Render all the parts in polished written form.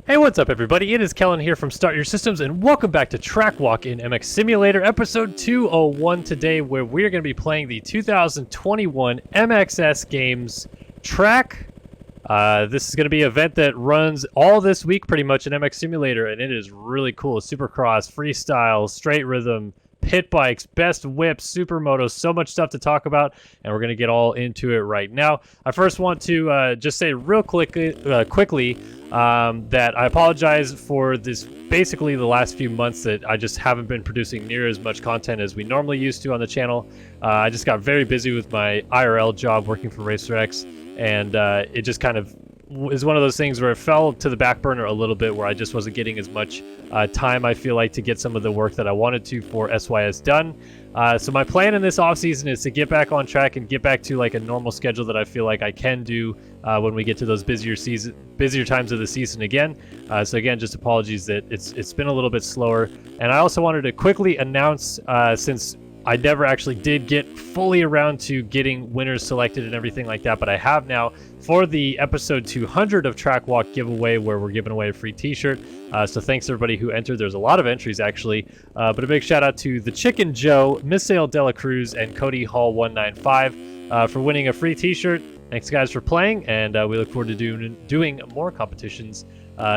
Hey, what's up everybody? It is Kellen here from Start Your Systems and welcome back to Track Walk in MX Simulator episode 201 today, where we're going to be playing the 2021 MXS Games track. This is going to be an event that runs all this week pretty much in MX Simulator, and it is really cool. Supercross, freestyle, straight rhythm, pit bikes, best whips, Supermoto, so much stuff to talk about, and we're going to get all into it right now. I first want to just say real quickly that I apologize for this, basically the last few months that I just haven't been producing near as much content as we normally used to on the channel. I just got very busy with my IRL job working for RacerX, and it just kind of is one of those things where it fell to the back burner a little bit, where I just wasn't getting as much time, I feel like, to get some of the work that I wanted to for SYS done. So my plan in this off season is to get back on track and get back to like a normal schedule that I feel like I can do when we get to those busier times of the season again. So again, just apologies that it's been a little bit slower. And I also wanted to quickly announce, since I never actually did get fully around to getting winners selected and everything like that, but I have now for the episode 200 of Track Walk giveaway, where we're giving away a free t-shirt. So thanks to everybody who entered. There's a lot of entries actually, but a big shout out to the Chicken Joe, Misael Dela Cruz, and Cody Hall 195 for winning a free t-shirt. Thanks guys for playing, and we look forward to doing more competitions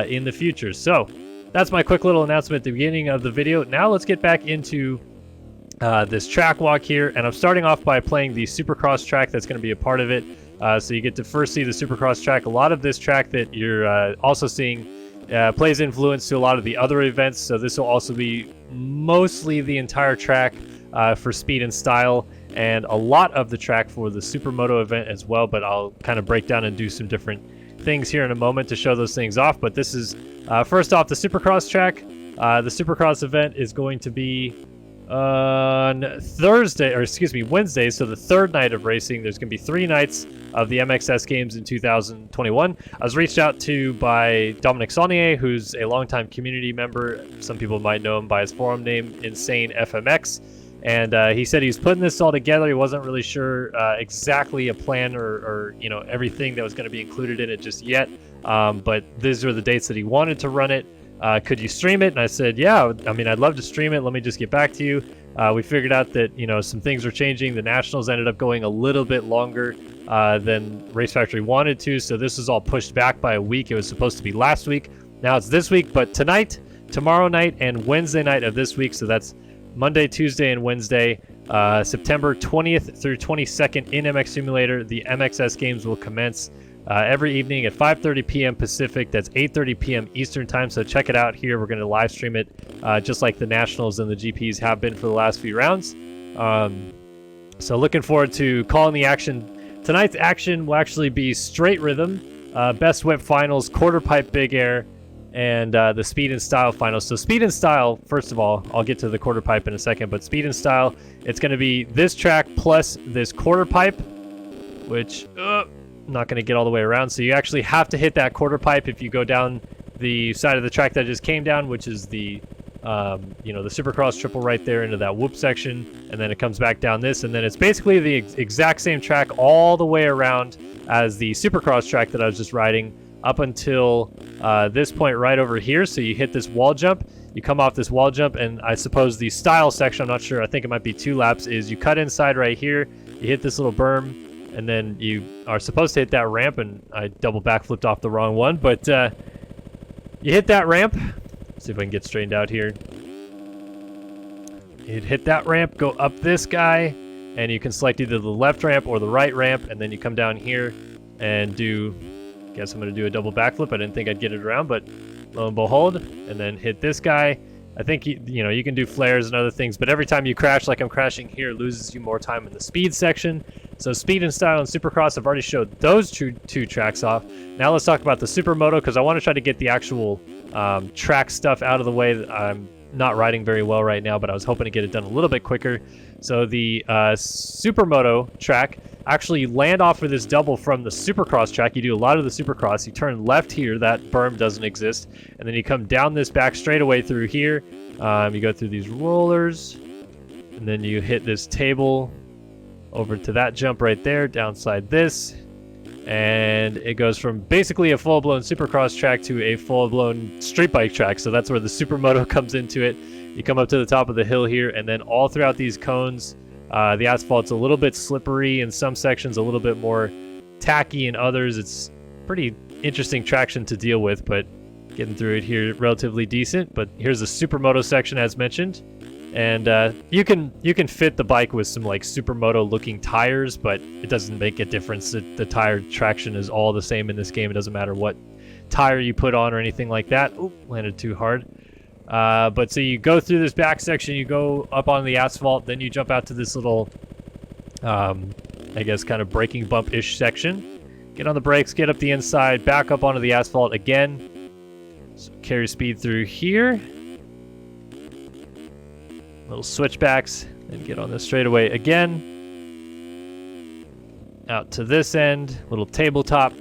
in the future. So that's my quick little announcement at the beginning of the video. Now let's get back into this track walk here, and I'm starting off by playing the Supercross track that's going to be a part of it. So you get to first see the Supercross track. A lot of this track that you're also seeing plays influence to a lot of the other events, so this will also be mostly the entire track for speed and style, and a lot of the track for the Supermoto event as well, but I'll kind of break down and do some different things here in a moment to show those things off. But this is first off the Supercross track. The Supercross event is going to be on Wednesday, so the third night of racing. There's going to be 3 nights of the MXS Games in 2021. I was reached out to by Dominic Saunier, who's a longtime community member. Some people might know him by his forum name, Insane FMX, and he said he's putting this all together. He wasn't really sure exactly a plan or everything that was going to be included in it just yet, but these are the dates that he wanted to run it. Could you stream it? And I said, yeah, I mean, I'd love to stream it. Let me just get back to you. We figured out that, some things are changing. The Nationals ended up going a little bit longer than Race Factory wanted to, so this is all pushed back by a week. It was supposed to be last week. Now it's this week, but tonight, tomorrow night, and Wednesday night of this week, so that's Monday, Tuesday, and Wednesday, September 20th through 22nd in MX Simulator, the MXS Games will commence every evening at 5:30 p.m. Pacific. That's 8:30 p.m. Eastern time. So check it out here. We're going to live stream it just like the Nationals and the GPs have been for the last few rounds. So looking forward to calling the action. Tonight's action will actually be straight rhythm, best whip finals, quarter pipe big air, and the speed and style finals. So speed and style, first of all, I'll get to the quarter pipe in a second, but speed and style, it's going to be this track plus this quarter pipe, which not going to get all the way around, so you actually have to hit that quarter pipe if you go down the side of the track that I just came down, which is the the Supercross triple right there into that whoop section, and then it comes back down this, and then it's basically the exact same track all the way around as the Supercross track that I was just riding up until this point right over here. So you hit this wall jump, you come off this wall jump, and I suppose the style section, I'm not sure, I think it might be 2 laps, is you cut inside right here, you hit this little berm, and then you are supposed to hit that ramp, and I double backflipped off the wrong one, but you hit that ramp. Let's see if I can get straightened out here. You'd hit that ramp, go up this guy, and you can select either the left ramp or the right ramp, and then you come down here and do, guess I'm going to do a double backflip. I didn't think I'd get it around, but lo and behold, and then hit this guy. I think you can do flares and other things, but every time you crash like I'm crashing here, loses you more time in the speed section. So speed and style and Supercross, I've already showed those two tracks off. Now let's talk about the Supermoto, because I want to try to get the actual track stuff out of the way. I'm not riding very well right now, but I was hoping to get it done a little bit quicker. So the Supermoto track, actually you land off of this double from the Supercross track. You do a lot of the Supercross. You turn left here, that berm doesn't exist, and then you come down this back straightaway through here. You go through these rollers, and then you hit this table over to that jump right there, downside this, And it goes from basically a full-blown Supercross track to a full-blown street bike track. So that's where the Supermoto comes into it. You come up to the top of the hill here, and then all throughout these cones, the asphalt's a little bit slippery in some sections, a little bit more tacky in others. It's pretty interesting traction to deal with, but getting through it here relatively decent. But here's the Supermoto section as mentioned. And you can fit the bike with some like Supermoto looking tires, but it doesn't make a difference. The tire traction is all the same in this game. It doesn't matter what tire you put on or anything like that. Oop, landed too hard. But so you go through this back section, you go up on the asphalt, then you jump out to this little, I guess kind of braking bump-ish section. Get on the brakes, get up the inside, back up onto the asphalt again. So carry speed through here. Little switchbacks, and get on this straightaway again. Out to this end, little tabletop,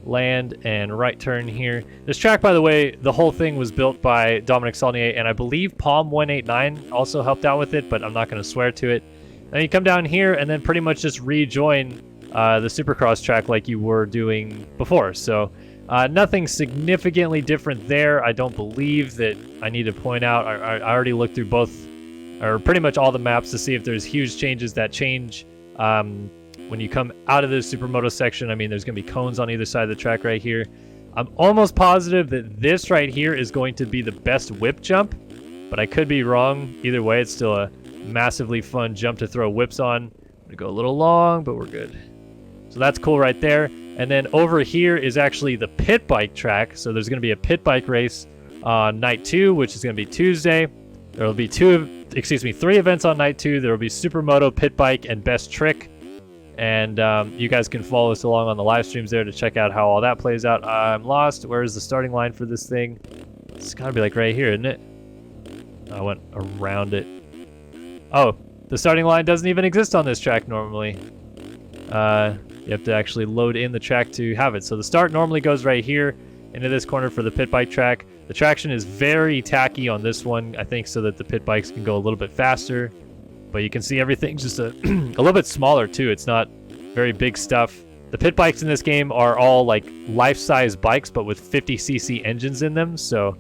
land, and right turn here. This track, by the way, the whole thing was built by Dominic Saulnier, and I believe Palm189 also helped out with it, but I'm not going to swear to it. Then you come down here, and then pretty much just rejoin the Supercross track like you were doing before. So nothing significantly different there. I don't believe that I need to point out. I already looked through both, or pretty much all the maps to see if there's huge changes that change when you come out of the Supermoto section. I mean, there's going to be cones on either side of the track right here. I'm almost positive that this right here is going to be the best whip jump, but I could be wrong. Either way, it's still a massively fun jump to throw whips on. I'm going to go a little long, but we're good. So that's cool right there. And then over here is actually the pit bike track. So there's going to be a pit bike race on night 2, which is going to be Tuesday. There will be 3 events on night 2. There will be Supermoto, pit bike, and best trick. And you guys can follow us along on the live streams there to check out how all that plays out. I'm lost. Where is the starting line for this thing? It's got to be like right here, isn't it? I went around it. Oh, the starting line doesn't even exist on this track normally. You have to actually load in the track to have it. So the start normally goes right here into this corner for the pit bike track. The traction is very tacky on this one, I think, so that the pit bikes can go a little bit faster. But you can see everything's just a little bit smaller too. It's not very big stuff. The pit bikes in this game are all like life-size bikes, but with 50cc engines in them. So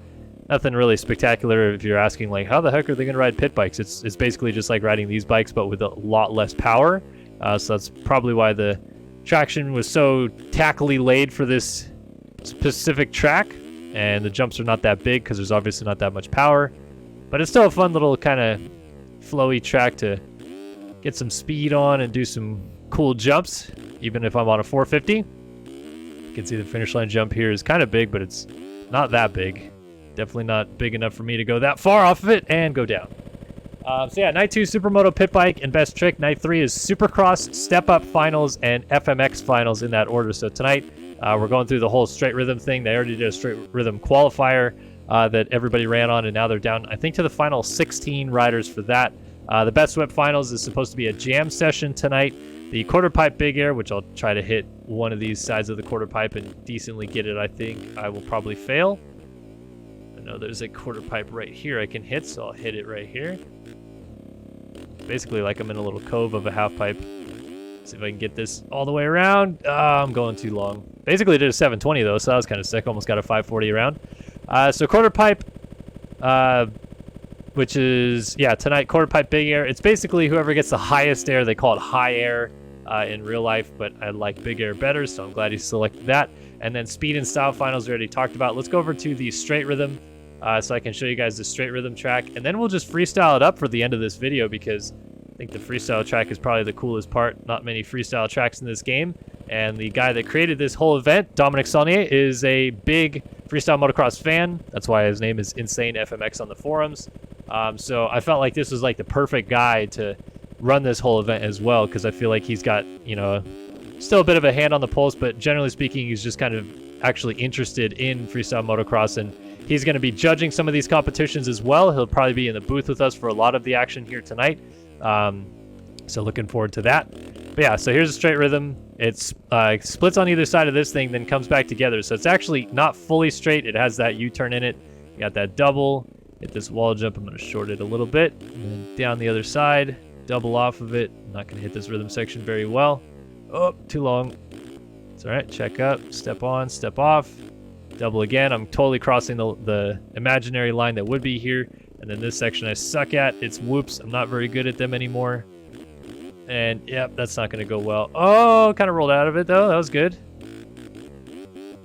nothing really spectacular if you're asking like, how the heck are they going to ride pit bikes? It's basically just like riding these bikes, but with a lot less power. So that's probably why the traction was so tackily laid for this specific track. And the jumps are not that big because there's obviously not that much power. But it's still a fun little kind of flowy track to get some speed on and do some cool jumps, even if I'm on a 450. You can see the finish line jump here is kind of big, but it's not that big. Definitely not big enough for me to go that far off of it and go down. So yeah, night 2 Supermoto, pit bike, and best trick. Night 3 is Supercross, step up finals, and FMX finals in that order. So tonight we're going through the whole straight rhythm thing. They already did a straight rhythm qualifier that everybody ran on, and now they're down, I think, to the final 16 riders for that. The best whip finals is supposed to be a jam session tonight. The quarter pipe big air, which I'll try to hit one of these sides of the quarter pipe and decently get it. I think I will probably fail. I know there's a quarter pipe right here I can hit, so I'll hit it right here. It's basically like I'm in a little cove of a half pipe. See if I can get this all the way around. I'm going too long. Basically did a 720 though, so that was kind of sick. Almost got a 540 around. So quarter pipe, which is, yeah, tonight, quarter pipe big air. It's basically whoever gets the highest air. They call it high air in real life, but I like big air better, so I'm glad he selected that. And then speed and style finals we already talked about. Let's go over to the straight rhythm so I can show you guys the straight rhythm track. And then we'll just freestyle it up for the end of this video because I think the freestyle track is probably the coolest part. Not many freestyle tracks in this game. And the guy that created this whole event, Dominic Saulnier, is a big freestyle motocross fan. That's why his name is Insane FMX on the forums. So I felt like this was like the perfect guy to run this whole event as well, because I feel like he's got, you know, still a bit of a hand on the pulse, but generally speaking, he's just kind of actually interested in freestyle motocross, and he's going to be judging some of these competitions as well. He'll probably be in the booth with us for a lot of the action here tonight. So looking forward to that. But yeah, so here's a straight rhythm. It's splits on either side of this thing, then comes back together. So it's actually not fully straight. It has that U-turn in it. You got that double. Hit this wall jump. I'm going to short it a little bit. And then down the other side, double off of it. I'm not going to hit this rhythm section very well. Oh, too long. It's all right. Check up, step on, step off, double again. I'm totally crossing the imaginary line that would be here. And then this section I suck at. It's whoops. I'm not very good at them anymore. And yep, that's not going to go well. Oh, kind of rolled out of it though. That was good.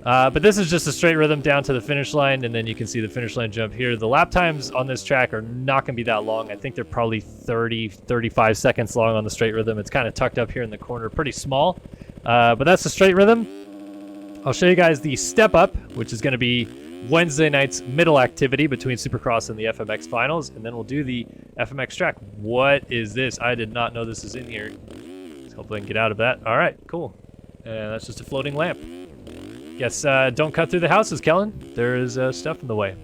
But this is just a straight rhythm down to the finish line, and then you can see the finish line jump here. The lap times on this track are not going to be that long. I think they're probably 35 seconds long on the straight rhythm. It's kind of tucked up here in the corner, pretty small. But that's the straight rhythm. I'll show you guys the step up, which is going to be Wednesday night's middle activity between Supercross and the FMX finals, and then we'll do the FMX track. What is this? I did not know this is in here. Let's hopefully I can get out of that. All right, cool. And that's just a floating lamp. Guess don't cut through the houses, Kellen. There is stuff in the way.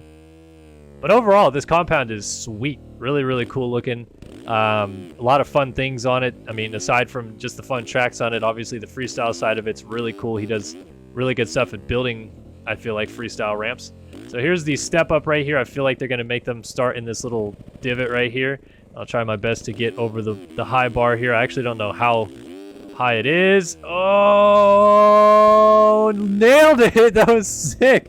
But overall, this compound is sweet. Really, really cool looking. A lot of fun things on it. I mean, aside from just the fun tracks on it, obviously the freestyle side of it's really cool. He does really good stuff at building, I feel like, freestyle ramps. So here's the step up right here. I feel like they're going to make them start in this little divot right here. I'll try my best to get over the high bar here. I actually don't know how high it is. Oh, nailed it. That was sick.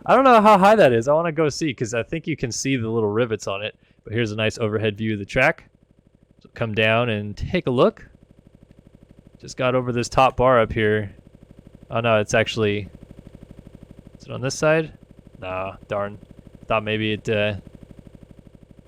I don't know how high that is. I want to go see because I think you can see the little rivets on it. But here's a nice overhead view of the track. So come down and take a look. Just got over this top bar up here. Oh no, it's actually... Is it on this side? Nah, darn. Thought maybe it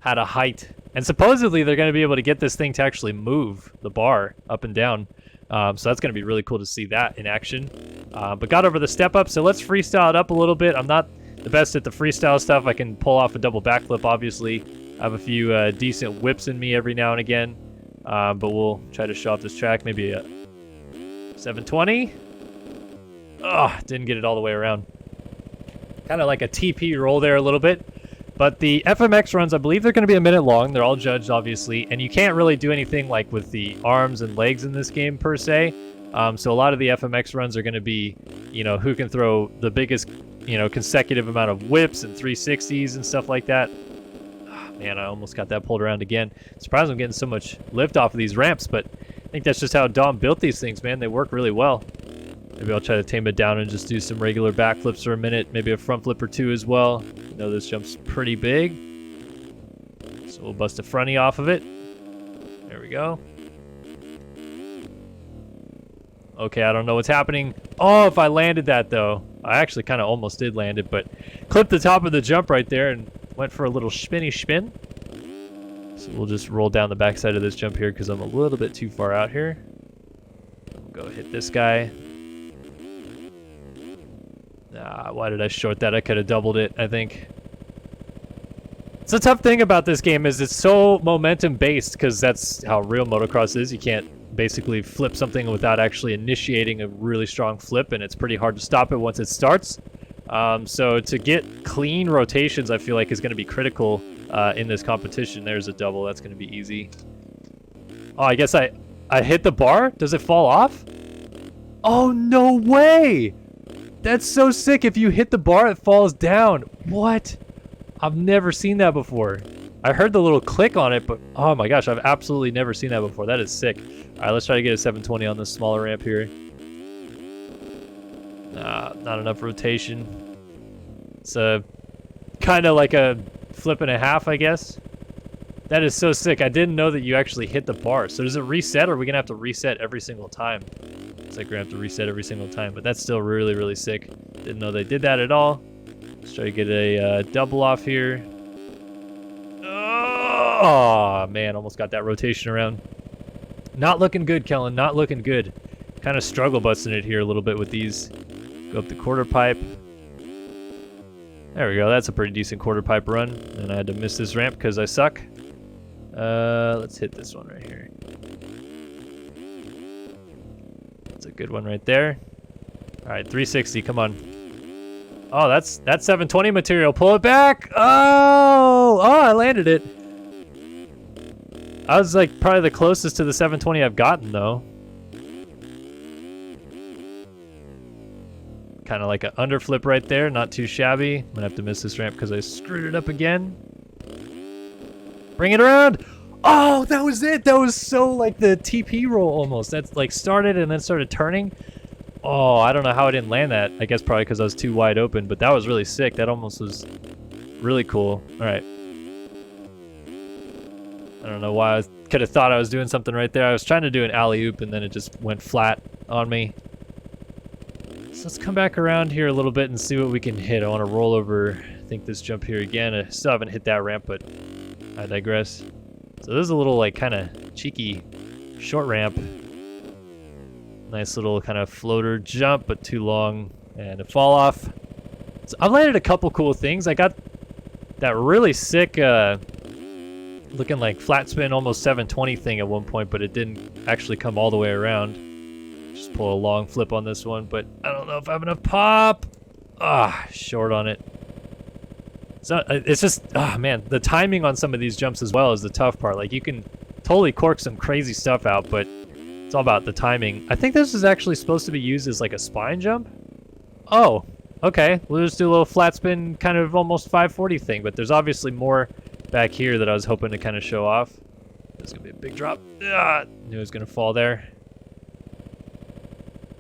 had a height. And supposedly they're going to be able to get this thing to actually move the bar up and down. So that's going to be really cool to see that in action. But got over the step up, so let's freestyle it up a little bit. I'm not the best at the freestyle stuff. I can pull off a double backflip, obviously. I have a few decent whips in me every now and again. But we'll try to show off this track. Maybe a 720. Oh, didn't get it all the way around. Kind of like a TP roll there a little bit. But the FMX runs, I believe they're going to be a minute long. They're all judged, obviously. And you can't really do anything like with the arms and legs in this game, per se. So a lot of the FMX runs are going to be, you know, who can throw the biggest, you know, consecutive amount of whips and 360s and stuff like that. Oh, man, I almost got that pulled around again. Surprised I'm getting so much lift off of these ramps, but I think that's just how Dom built these things, man. They work really well. Maybe I'll try to tame it down and just do some regular backflips for a minute. Maybe a front flip or two as well. You know, this jump's pretty big. So we'll bust a fronty off of it. There we go. Okay, I don't know what's happening. Oh, if I landed that, though. I actually kind of almost did land it, but clipped the top of the jump right there and went for a little spinny spin. So we'll just roll down the backside of this jump here because I'm a little bit too far out here. We'll go hit this guy. Why did I short that? I could have doubled it, I think. It's a tough thing about this game is it's so momentum based because that's how real motocross is. You can't basically flip something without actually initiating a really strong flip, and it's pretty hard to stop it once it starts. So to get clean rotations, I feel like is going to be critical in this competition. There's a double. That's going to be easy. Oh, I guess I hit the bar? Does it fall off? Oh, no way! That's so sick. If you hit the bar, it falls down. What? I've never seen that before. I heard the little click on it, but oh my gosh, I've absolutely never seen that before. That is sick. All right, let's try to get a 720 on this smaller ramp here. Not enough rotation. It's kind of like a flip and a half, I guess. That is so sick. I didn't know that you actually hit the bar. So does it reset, or are we going to have to reset every single time? It's like we're going to have to reset every single time, but that's still really, really sick. Didn't know they did that at all. Let's try to get a double off here. Oh, man, almost got that rotation around. Not looking good, Kellen, not looking good. Kind of struggle busting it here a little bit with these. Go up the quarter pipe. There we go, that's a pretty decent quarter pipe run. And I had to miss this ramp because I suck. Let's hit this one right here. That's a good one right there. All right, 360, come on. Oh, that's 720 material. Pull it back. Oh, I landed it. I was like probably the closest to the 720 I've gotten though. Kind of like an underflip right there, not too shabby. I'm gonna have to miss this ramp because I screwed it up again. Bring it around. Oh, that was it. That was so like the TP roll almost. That's like started and then started turning. Oh, I don't know how I didn't land that. I guess probably because I was too wide open, but that was really sick. That almost was really cool. All right. I don't know why I could have thought I was doing something right there. I was trying to do an alley-oop and then it just went flat on me. So let's come back around here a little bit and see what we can hit. I want to roll over, I think this jump here again. I still haven't hit that ramp, but I digress. So this is a little like kind of cheeky short ramp. Nice little kind of floater jump, but too long and a fall off. So I've landed a couple cool things. I got that really sick looking like flat spin almost 720 thing at one point, but it didn't actually come all the way around. Just pull a long flip on this one, but I don't know if I have enough pop. Short on it. So it's just, man, the timing on some of these jumps as well is the tough part. Like you can totally cork some crazy stuff out, but it's all about the timing. I think this is actually supposed to be used as like a spine jump. Oh, okay. We'll just do a little flat spin kind of almost 540 thing, but there's obviously more back here that I was hoping to kind of show off. This is going to be a big drop. Knew it was going to fall there.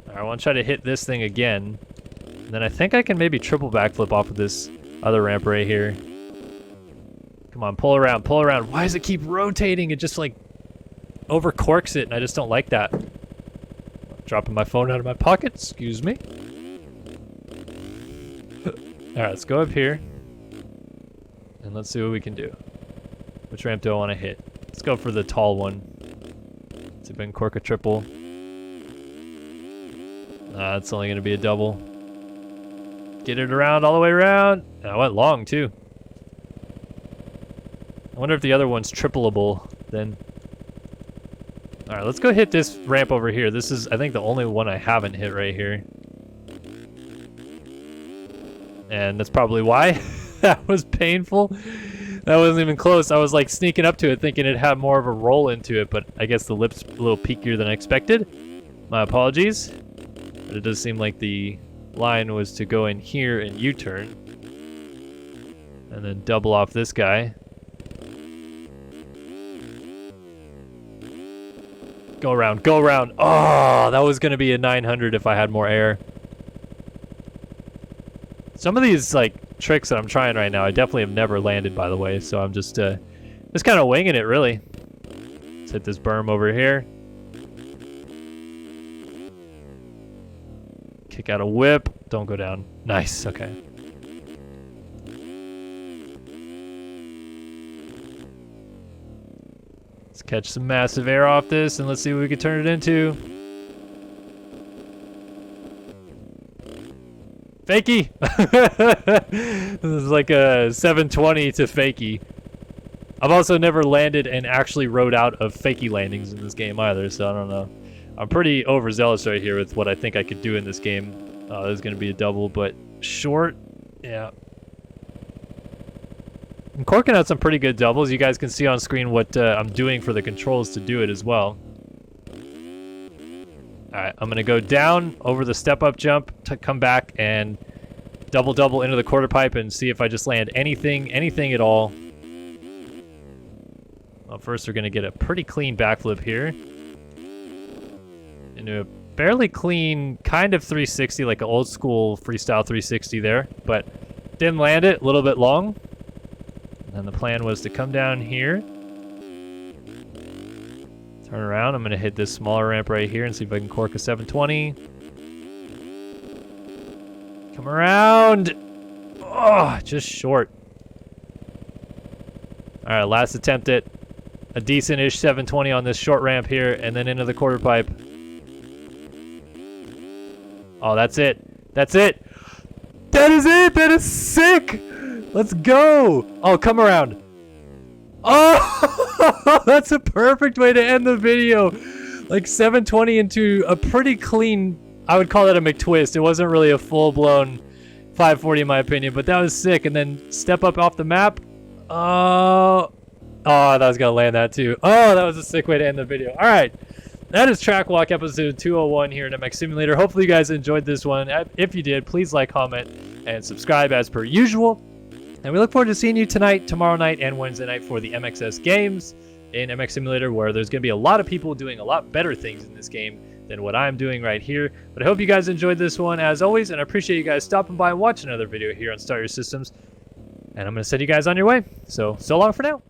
All right, I want to try to hit this thing again. And then I think I can maybe triple backflip off of this other ramp right here. Come on, pull around, pull around. Why does it keep rotating? It just like over corks it, and I just don't like that. Dropping my phone out of my pocket, excuse me. All right, let's go up here. And let's see what we can do. Which ramp do I want to hit? Let's go for the tall one. See if I can cork a triple. It's only going to be a double. Get it around all the way around. And I went long too. I wonder if the other one's tripleable then. All right, let's go hit this ramp over here. This is, I think, the only one I haven't hit right here. And that's probably why. That was painful. That wasn't even close. I was like sneaking up to it thinking it had more of a roll into it, but I guess the lip's a little peakier than I expected. My apologies. But it does seem like the line was to go in here and U-turn. And then double off this guy. Go around, go around. Oh, that was gonna be a 900 if I had more air. Some of these like tricks that I'm trying right now, I definitely have never landed, by the way. So I'm just kind of winging it, really. Let's hit this berm over here. Kick out a whip. Don't go down. Nice. Okay. Let's catch some massive air off this, and let's see what we can turn it into. Fakie! This is like a 720 to fakie. I've also never landed and actually rode out of fakie landings in this game either, so I don't know. I'm pretty overzealous right here with what I think I could do in this game. This is going to be a double, but short, yeah. I'm corking out some pretty good doubles. You guys can see on screen what I'm doing for the controls to do it as well. Alright, I'm going to go down over the step-up jump, to come back and double into the quarter pipe and see if I just land anything at all. Well, first we're going to get a pretty clean backflip here. Into a barely clean kind of 360, like an old school freestyle 360 there, but didn't land it, a little bit long. And the plan was to come down here, turn around. I'm going to hit this smaller ramp right here and see if I can cork a 720. Come around. Oh, just short. All right, last attempt at a decent-ish 720 on this short ramp here, and then into the quarter pipe. Oh, that's it. That's it. That is it. That is sick. Let's go. Oh, come around. Oh, that's a perfect way to end the video. Like 720 into a pretty clean, I would call it a McTwist. It wasn't really a full-blown 540 in my opinion, but that was sick. And then step up off the map. Oh, that was going to land that too. Oh, that was a sick way to end the video. All right. That is Track Walk episode 201 here in MX Simulator. Hopefully you guys enjoyed this one. If you did, please like, comment, and subscribe as per usual. And we look forward to seeing you tonight, tomorrow night, and Wednesday night for the MXS Games in MX Simulator, where there's going to be a lot of people doing a lot better things in this game than what I'm doing right here. But I hope you guys enjoyed this one as always, and I appreciate you guys stopping by and watching another video here on Start Your Systems. And I'm going to send you guys on your way. So long for now.